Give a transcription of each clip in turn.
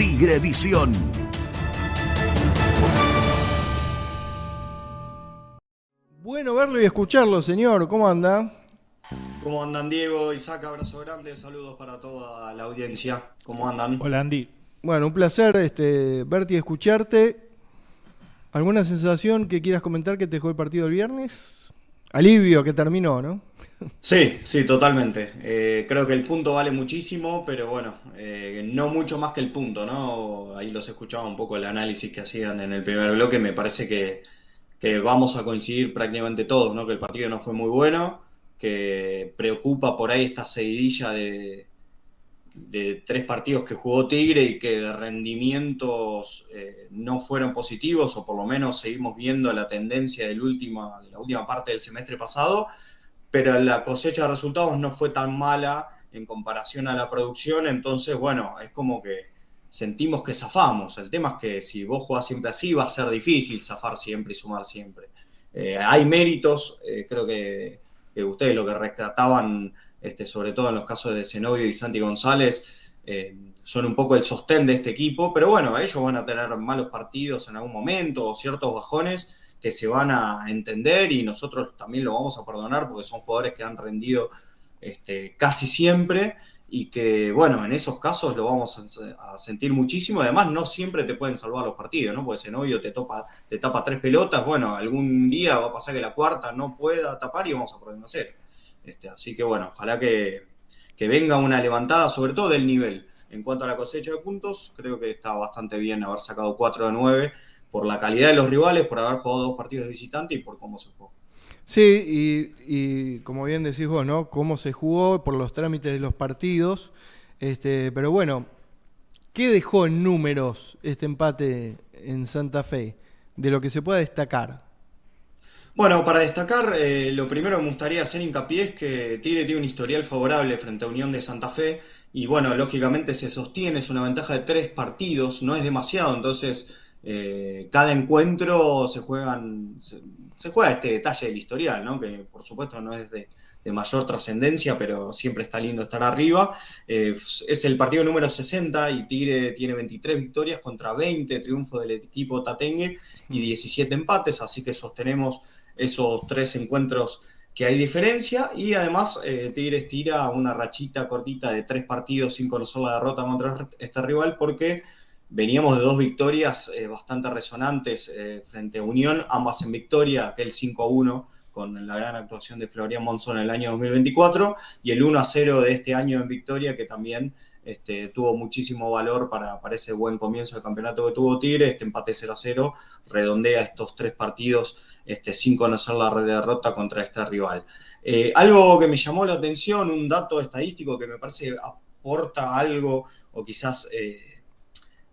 Tigrevisión. Bueno verlo y escucharlo, señor. ¿Cómo anda? ¿Cómo andan, Diego? Isaac, abrazo grande, saludos para toda la audiencia. ¿Cómo andan? Hola Andy. Bueno, un placer verte y escucharte. ¿Alguna sensación que quieras comentar que te dejó el partido el viernes? Alivio que terminó, ¿no? Sí, sí, totalmente. Creo que el punto vale muchísimo, pero bueno, no mucho más que el punto, ¿no? Ahí los escuchaba un poco el análisis que hacían en el primer bloque. Me parece que vamos a coincidir prácticamente todos, ¿no? Que el partido no fue muy bueno, que preocupa por ahí esta seguidilla de tres partidos que jugó Tigre y que de rendimientos no fueron positivos, o por lo menos seguimos viendo la tendencia de la última parte del semestre pasado, pero la cosecha de resultados no fue tan mala en comparación a la producción. Entonces, bueno, es como que sentimos que zafamos. El tema es que si vos jugás siempre así, va a ser difícil zafar siempre y sumar siempre. Hay méritos, creo que ustedes lo que rescataban, sobre todo en los casos de Zenobio y Santi González, son un poco el sostén de este equipo, pero bueno, ellos van a tener malos partidos en algún momento o ciertos bajones que se van a entender, y nosotros también lo vamos a perdonar porque son jugadores que han rendido casi siempre, y que, bueno, en esos casos lo vamos a sentir muchísimo. Además, no siempre te pueden salvar los partidos, ¿no? Porque ese novio te tapa tres pelotas. Bueno, algún día va a pasar que la cuarta no pueda tapar y vamos a perder 1-0. Así que, bueno, ojalá que venga una levantada, sobre todo del nivel. En cuanto a la cosecha de puntos, creo que está bastante bien haber sacado 4 de 9 por la calidad de los rivales, por haber jugado 2 partidos de visitante y por cómo se jugó. Sí, y como bien decís vos, ¿no? Cómo se jugó por los trámites de los partidos. Pero bueno, ¿qué dejó en números este empate en Santa Fe? De lo que se pueda destacar. Bueno, para destacar, lo primero que me gustaría hacer hincapié es que Tigre tiene un historial favorable frente a Unión de Santa Fe, y bueno, lógicamente se sostiene, es una ventaja de 3 partidos, no es demasiado. Entonces cada encuentro se juega este detalle del historial, ¿no? Que por supuesto no es de mayor trascendencia, pero siempre está lindo estar arriba. Es el partido número 60 y Tigre tiene 23 victorias contra 20 triunfos del equipo tatengue y 17 empates, así que sostenemos esos 3 encuentros que hay diferencia. Y además Tigres tira una rachita cortita de 3 partidos sin conocer la derrota contra este rival, porque veníamos de 2 victorias bastante resonantes frente a Unión, ambas en victoria, aquel 5-1 con la gran actuación de Florian Monzón en el año 2024, y el 1-0 de este año en victoria, que también tuvo muchísimo valor para ese buen comienzo de campeonato que tuvo Tigre. Este empate 0-0 redondea estos 3 partidos sin conocer la derrota contra este rival. Algo que me llamó la atención, un dato estadístico que me parece aporta algo, o quizás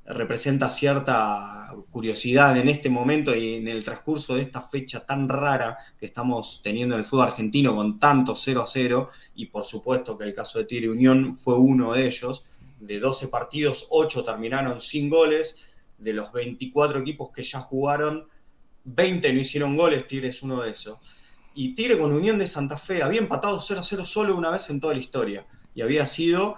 representa cierta curiosidad en este momento y en el transcurso de esta fecha tan rara que estamos teniendo en el fútbol argentino, con tantos 0-0, y por supuesto que el caso de Tigre Unión fue uno de ellos. De 12 partidos, 8 terminaron sin goles. De los 24 equipos que ya jugaron, 20 no hicieron goles. Tigre es uno de esos. Y Tigre con Unión de Santa Fe había empatado 0-0 solo una vez en toda la historia, y había sido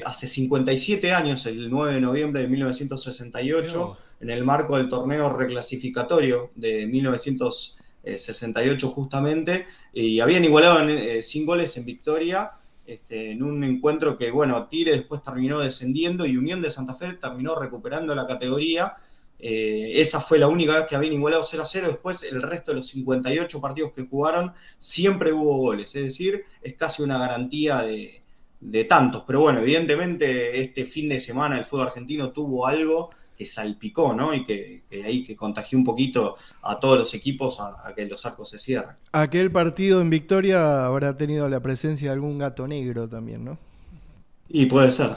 hace 57 años, el 9 de noviembre de 1968, en el marco del torneo reclasificatorio de 1968 justamente, y habían igualado sin goles en victoria, en un encuentro que, bueno, Tigre después terminó descendiendo y Unión de Santa Fe terminó recuperando la categoría. Esa fue la única vez que habían igualado 0-0. Después, el resto de los 58 partidos que jugaron, siempre hubo goles. Es decir, es casi una garantía de tantos. Pero bueno, evidentemente este fin de semana el fútbol argentino tuvo algo que salpicó, ¿no? Y que contagió un poquito a todos los equipos a que los arcos se cierren. Aquel partido en victoria habrá tenido la presencia de algún gato negro también, ¿no? Y puede ser.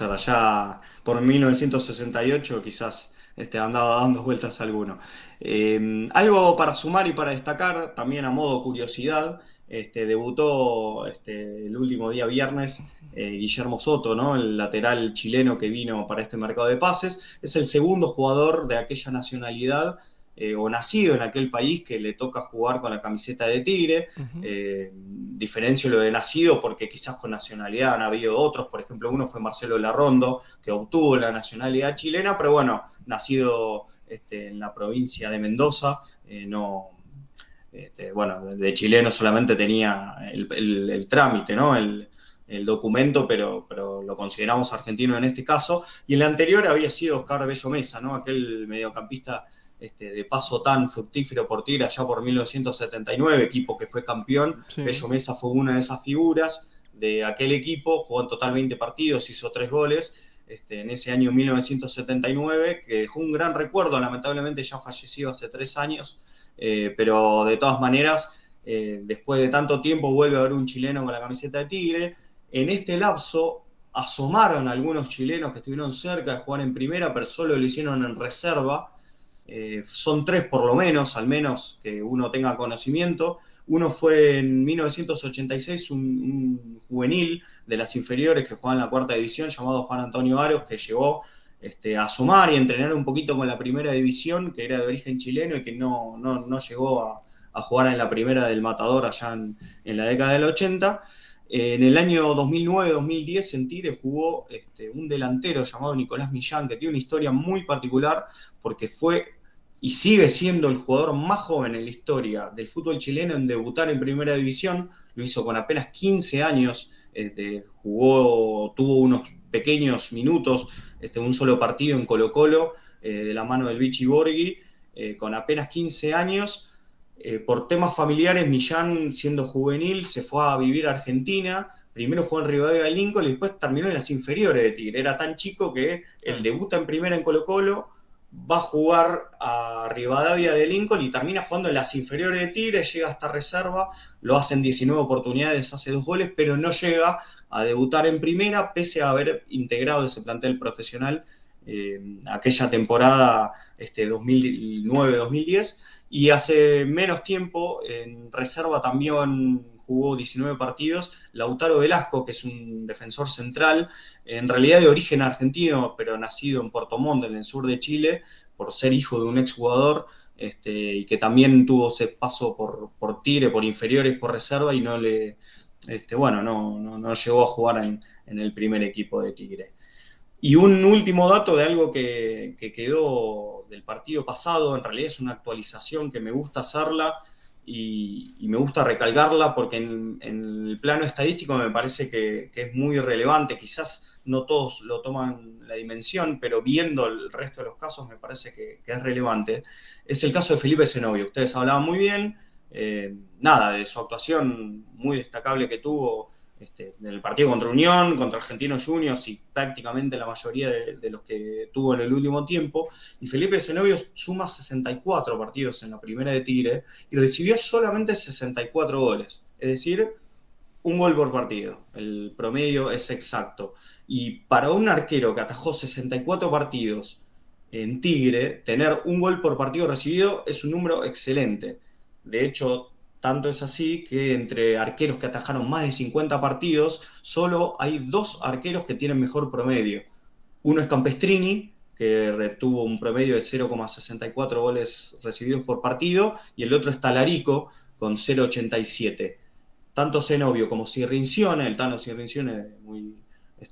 Allá por 1968 quizás andaba dando vueltas alguno. Algo para sumar y para destacar, también a modo curiosidad, debutó el último día viernes Guillermo Soto, ¿no? El lateral chileno que vino para este mercado de pases. Es el segundo jugador de aquella nacionalidad o nacido en aquel país que le toca jugar con la camiseta de Tigre. Ujú. Diferencio lo de nacido porque quizás con nacionalidad han habido otros, por ejemplo, uno fue Marcelo Larrondo, que obtuvo la nacionalidad chilena, pero bueno, nacido en la provincia de Mendoza, no, bueno, de chileno solamente tenía el trámite, ¿no? El documento, pero lo consideramos argentino en este caso. Y el anterior había sido Oscar Bello Mesa, ¿no? Aquel mediocampista de paso tan fructífero por Tigre allá por 1979, equipo que fue campeón. Sí. Bello Mesa fue una de esas figuras de aquel equipo, jugó en total 20 partidos, hizo 3 goles. En ese año 1979, que dejó un gran recuerdo, lamentablemente ya falleció hace 3 años, pero de todas maneras, después de tanto tiempo vuelve a haber un chileno con la camiseta de Tigre. En este lapso asomaron algunos chilenos que estuvieron cerca de jugar en primera, pero solo lo hicieron en reserva. Son 3 por lo menos, al menos que uno tenga conocimiento. Uno fue en 1986 un juvenil de las inferiores que jugaba en la cuarta división llamado Juan Antonio Aros, que llegó a sumar y entrenar un poquito con la primera división, que era de origen chileno y que no llegó a jugar en la primera del Matador allá en la década del 80. En el año 2009-2010 en Tigre jugó un delantero llamado Nicolás Millán, que tiene una historia muy particular porque fue y sigue siendo el jugador más joven en la historia del fútbol chileno en debutar en primera división. Lo hizo con apenas 15 años, tuvo unos pequeños minutos, un solo partido en Colo-Colo, de la mano del Vichy Borghi, con apenas 15 años. Por temas familiares, Millán, siendo juvenil, se fue a vivir a Argentina. Primero jugó en Rivadavia de Lincoln y después terminó en las inferiores de Tigre. Era tan chico que él debuta en primera en Colo-Colo, va a jugar a Rivadavia de Lincoln y termina jugando en las inferiores de Tigre, llega hasta reserva, lo hace en 19 oportunidades, hace 2 goles, pero no llega a debutar en primera, pese a haber integrado ese plantel profesional aquella temporada 2009-2010. Y hace menos tiempo, en reserva también jugó 19 partidos, Lautaro Velasco, que es un defensor central, en realidad de origen argentino, pero nacido en Puerto Montt, en el sur de Chile, por ser hijo de un exjugador, y que también tuvo ese paso por Tigre, por inferiores, por reserva, y no llegó a jugar en el primer equipo de Tigre. Y un último dato de algo que quedó del partido pasado, en realidad es una actualización que me gusta hacerla y me gusta recalcarla porque en el plano estadístico me parece que es muy relevante. Quizás no todos lo toman la dimensión, pero viendo el resto de los casos me parece que es relevante. Es el caso de Felipe Zenobio. Ustedes hablaban muy bien, de su actuación muy destacable que tuvo en el partido contra Unión, contra Argentinos Juniors y prácticamente la mayoría de los que tuvo en el último tiempo. Y Felipe Zenobio suma 64 partidos en la primera de Tigre y recibió solamente 64 goles. Es decir, un gol por partido. El promedio es exacto. Y para un arquero que atajó 64 partidos en Tigre, tener un gol por partido recibido es un número excelente. De hecho, tanto es así que entre arqueros que atajaron más de 50 partidos, solo hay 2 arqueros que tienen mejor promedio. Uno es Campestrini, que retuvo un promedio de 0,64 goles recibidos por partido, y el otro es Talarico, con 0,87. Tanto Zenobio como Cirrincione, el Tano Cirrincione,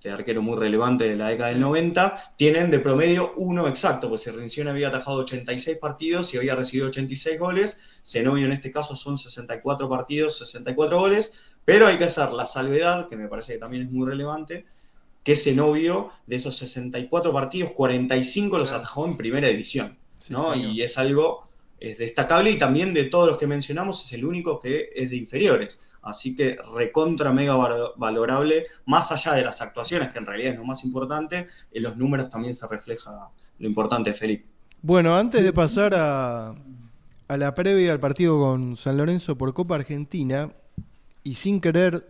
arquero muy relevante de la década del Sí. 90, tienen de promedio 1 exacto, pues Cirrincione había atajado 86 partidos y había recibido 86 goles. Zenobio en este caso son 64 partidos, 64 goles, pero hay que hacer la salvedad, que me parece que también es muy relevante, que Zenobio, de esos 64 partidos, 45 los Claro. atajó en primera división, Sí, ¿no? señor. Y es algo destacable y también de todos los que mencionamos es el único que es de inferiores. Así que recontra mega valorable, más allá de las actuaciones, que en realidad es lo más importante, en los números también se refleja lo importante, Felipe. Bueno, antes de pasar a la previa al partido con San Lorenzo por Copa Argentina, y sin querer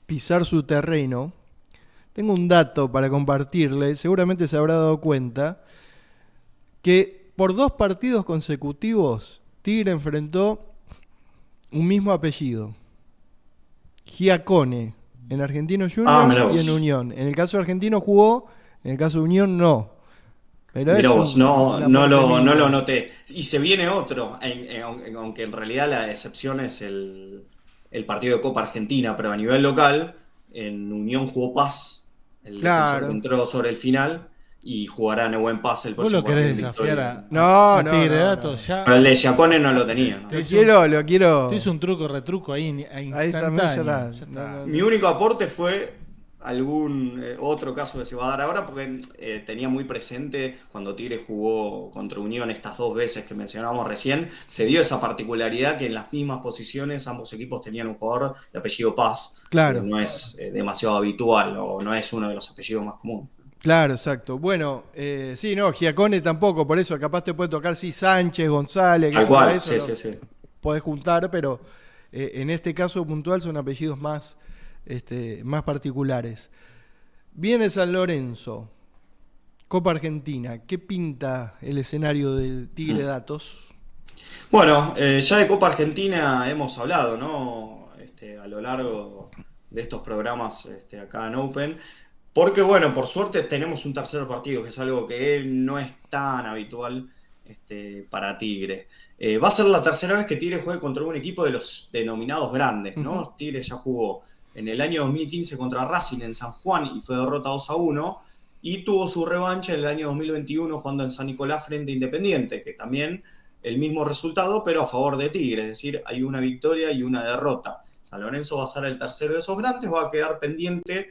pisar su terreno, tengo un dato para compartirle, seguramente se habrá dado cuenta, que por 2 partidos consecutivos Tigre enfrentó un mismo apellido, Giacone, en Argentinos Ah, Juniors mirá y en vos. Unión. En el caso de Argentino jugó, en el caso de Unión no. Pero Mirá es vos, un aporte no lo mínimo. noté. Y se viene otro, aunque en realidad la excepción es el partido de Copa Argentina, pero a nivel local, en Unión jugó Paz, el defensor que Claro. entró sobre el final, y jugará Nehuen Paz el ¿Vos lo próximo querés partido en desafiar Victoria. No, a no, Tigre no, Datos? no. Ya Pero el de Giacone no lo tenía, ¿no? te hice un, Lo te hice quiero. un truco retruco ahí Ahí también ya instantáneo. está. Ya No, está. Mi único aporte fue algún otro caso que se va a dar ahora, porque tenía muy presente cuando Tigre jugó contra Unión estas dos veces que mencionábamos recién, se dio esa particularidad que en las mismas posiciones ambos equipos tenían un jugador de apellido Paz, que Claro, no es demasiado habitual o no es uno de los apellidos más comunes. claro, exacto. Bueno, sí, no, Giacone tampoco, por eso capaz te puede tocar, sí, Sánchez, González, qué Tal sé yo, cual, eso sí, lo sí, sí. podés juntar, pero en este caso puntual son apellidos más, más particulares. Viene San Lorenzo, Copa Argentina. ¿Qué pinta el escenario del Tigre Datos? Bueno, ya de Copa Argentina hemos hablado, ¿no? A lo largo de estos programas acá en Open. Porque, bueno, por suerte tenemos un tercer partido, que es algo que no es tan habitual para Tigre. Va a ser la tercera vez que Tigre juegue contra un equipo de los denominados grandes, Ujú. ¿no? Tigre ya jugó en el año 2015 contra Racing en San Juan y fue derrota 2-1. Y tuvo su revancha en el año 2021 jugando en San Nicolás frente a Independiente, que también el mismo resultado, pero a favor de Tigre. Es decir, hay una victoria y una derrota. San Lorenzo va a ser el tercero de esos grandes, va a quedar pendiente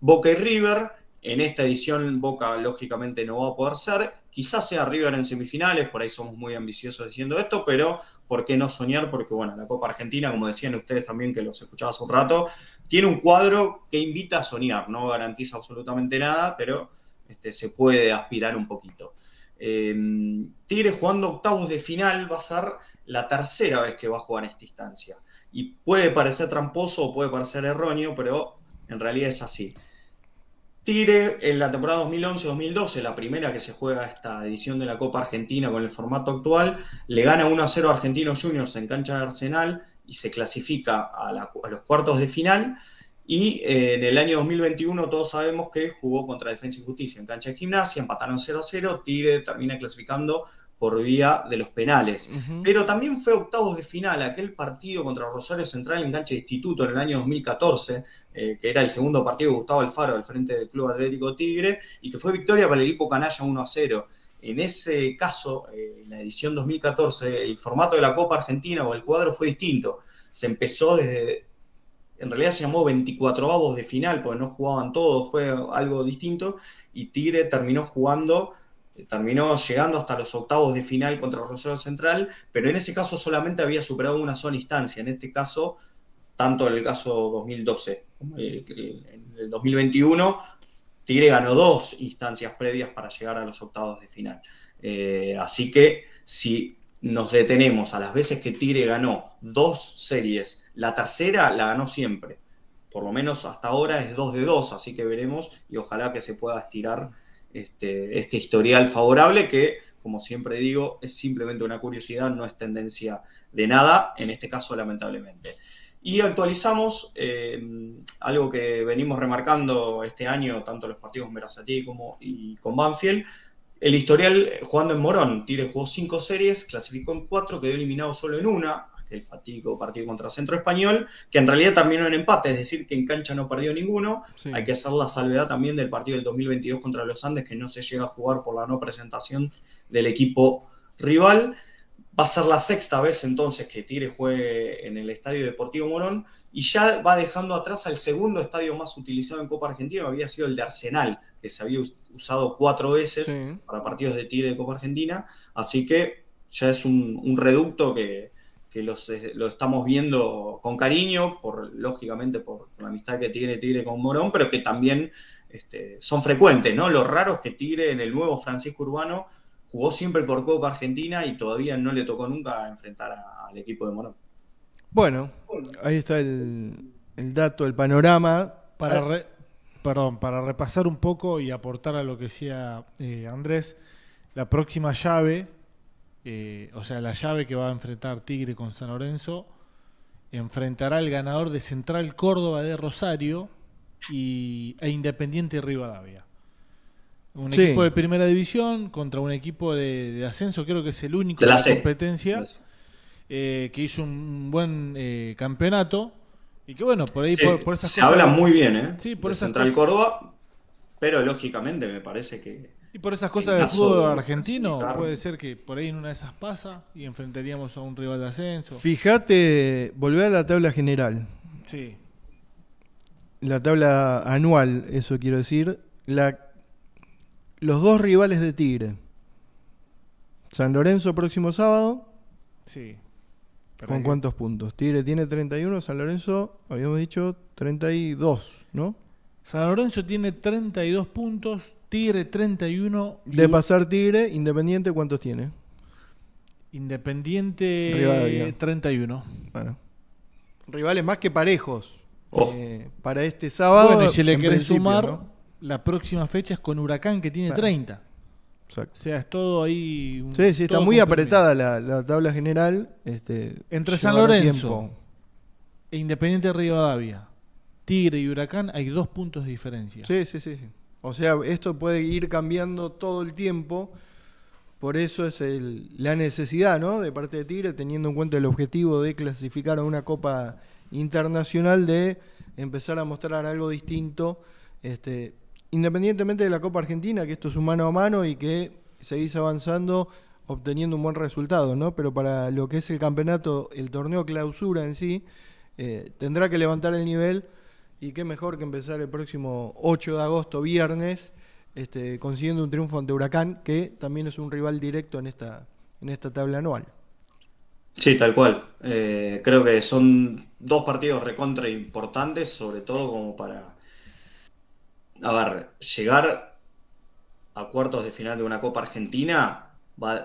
Boca y River. En esta edición Boca lógicamente no va a poder ser. Quizás sea River en semifinales, por ahí somos muy ambiciosos diciendo esto, pero ¿por qué no soñar? Porque bueno, la Copa Argentina, como decían ustedes también que los escuchaba hace un rato, tiene un cuadro que invita a soñar, no garantiza absolutamente nada, pero se puede aspirar un poquito. Tigre jugando octavos de final va a ser la tercera vez que va a jugar en esta instancia. Y puede parecer tramposo o puede parecer erróneo, pero en realidad es así. Tigre en la temporada 2011-2012, la primera que se juega esta edición de la Copa Argentina con el formato actual, le gana 1-0 a Argentinos Juniors en cancha de Arsenal y se clasifica a los cuartos de final. Y en el año 2021 todos sabemos que jugó contra Defensa y Justicia en cancha de Gimnasia, empataron 0-0, Tigre termina clasificando por vía de los penales. Ujú. Pero también fue octavos de final aquel partido contra Rosario Central en cancha de Instituto en el año 2014, que era el segundo partido de Gustavo Alfaro al frente del Club Atlético Tigre, y que fue victoria para el equipo canalla 1-0. En ese caso, la edición 2014, el formato de la Copa Argentina o el cuadro fue distinto. Se empezó desde, en realidad se llamó 24avos de final, porque no jugaban todos, fue algo distinto, y Tigre terminó llegando hasta los octavos de final contra Rosario Central, pero en ese caso solamente había superado una sola instancia. En este caso, tanto en el caso 2012 como en el 2021, Tigre ganó dos instancias previas para llegar a los octavos de final. Así que si nos detenemos a las veces que Tigre ganó dos series, la tercera la ganó siempre. Por lo menos hasta ahora es 2-2, así que veremos y ojalá que se pueda estirar este historial favorable que, como siempre digo, es simplemente una curiosidad, no es tendencia de nada, en este caso lamentablemente. Y actualizamos algo que venimos remarcando este año, tanto los partidos con Berazategui y con Banfield. El historial jugando en Morón. Tigre jugó 5 series, clasificó en 4, quedó eliminado solo en una, aquel fatídico partido contra Centro Español, que en realidad terminó en empate, es decir, que en cancha no perdió ninguno. Sí. Hay que hacer la salvedad también del partido del 2022 contra los Andes, que no se llega a jugar por la no presentación del equipo rival. Va a ser la sexta vez entonces que Tigre juegue en el Estadio Deportivo Morón y ya va dejando atrás al segundo estadio más utilizado en Copa Argentina, que había sido el de Arsenal, que se había usado 4 veces Sí. para partidos de Tigre de Copa Argentina. Así que ya es un reducto que lo estamos viendo con cariño, lógicamente por la amistad que tiene Tigre con Morón, pero que también son frecuentes, ¿no? Lo raro es que Tigre en el nuevo Francisco Urbano jugó siempre por Copa Argentina y todavía no le tocó nunca enfrentar al equipo de Morón. Bueno, ahí está el dato, el panorama. Para, para repasar un poco y aportar a lo que decía Andrés, la próxima llave, o sea, la llave que va a enfrentar Tigre con San Lorenzo, enfrentará al ganador de Central Córdoba de Rosario e Independiente Rivadavia. Un Sí. equipo de primera división contra un equipo de ascenso, creo que es el único De de la la C. competencia, que hizo un buen campeonato y que bueno, por ahí Sí, por esas se cosas... habla muy bien, ¿eh? Sí, por De esas Central cosas. Córdoba, pero lógicamente me parece que Y por esas en cosas del caso fútbol de argentino, clasificar, puede ser que por ahí en una de esas pasa y enfrentaríamos a un rival de ascenso. Fíjate, volver a la tabla general. Sí. La tabla anual, eso quiero decir. Los dos rivales de Tigre. San Lorenzo próximo sábado. Sí. ¿Con cuántos puntos? Tigre tiene 31, San Lorenzo, habíamos dicho 32, ¿no? San Lorenzo tiene 32 puntos, Tigre 31. De pasar Tigre, Independiente, ¿cuántos tiene? Independiente Rivadavia. 31. Bueno. Rivales más que parejos. Oh. Para este sábado. Bueno, y si le en querés principio, sumar, ¿no? la próxima fecha es con Huracán que tiene Claro. 30. Exacto. O sea, es todo ahí. Sí, está todo muy comprimido. apretada la tabla general. Entre San llevará Lorenzo tiempo. e Independiente de Rivadavia, Tigre y Huracán, hay 2 puntos de diferencia. Sí. O sea, esto puede ir cambiando todo el tiempo. Por eso es la necesidad, ¿no? De parte de Tigre, teniendo en cuenta el objetivo de clasificar a una Copa Internacional, de empezar a mostrar algo distinto. Independientemente de la Copa Argentina, que esto es un mano a mano y que seguís avanzando obteniendo un buen resultado, ¿no? Pero para lo que es el campeonato, el torneo clausura en sí, tendrá que levantar el nivel, y qué mejor que empezar el próximo 8 de agosto, viernes, consiguiendo un triunfo ante Huracán, que también es un rival directo en esta tabla anual. sí, tal cual. Creo que son dos partidos recontra importantes, sobre todo como para, a ver, llegar a cuartos de final de una Copa Argentina va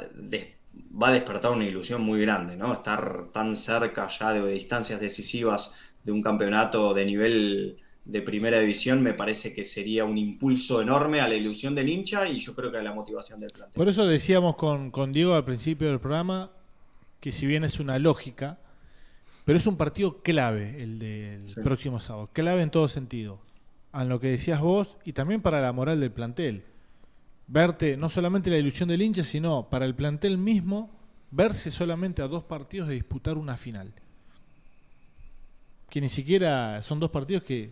a despertar una ilusión muy grande, ¿no? Estar tan cerca ya de distancias decisivas de un campeonato de nivel de primera división me parece que sería un impulso enorme a la ilusión del hincha y yo creo que a la motivación del plantel. Por eso decíamos con Diego al principio del programa que si bien es una lógica, pero es un partido clave el del Sí. próximo sábado, clave en todo sentido, a lo que decías vos y también para la moral del plantel. Verte no solamente la ilusión del hincha, sino para el plantel mismo, verse solamente a 2 partidos de disputar una final. Que ni siquiera son 2 partidos que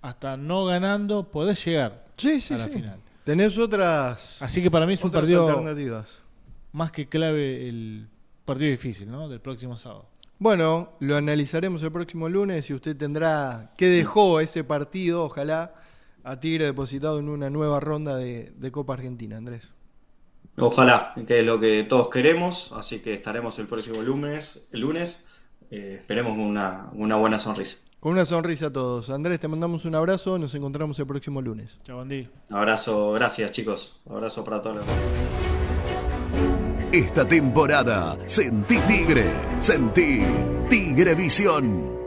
hasta no ganando podés llegar Sí, a la final. Tenés otras Así que para mí es un otras partido alternativas. más que clave, el partido difícil, ¿no? Del próximo sábado. Bueno, lo analizaremos el próximo lunes y usted tendrá qué dejó ese partido, ojalá, a Tigre depositado en una nueva ronda de Copa Argentina, Andrés. Ojalá, que es lo que todos queremos, así que estaremos el próximo lunes, esperemos una buena sonrisa. Con una sonrisa a todos. Andrés, te mandamos un abrazo, nos encontramos el próximo lunes. Chao, Andy. Abrazo, gracias chicos, abrazo para todos. Esta temporada, sentí Tigre, sentí Tigrevisión.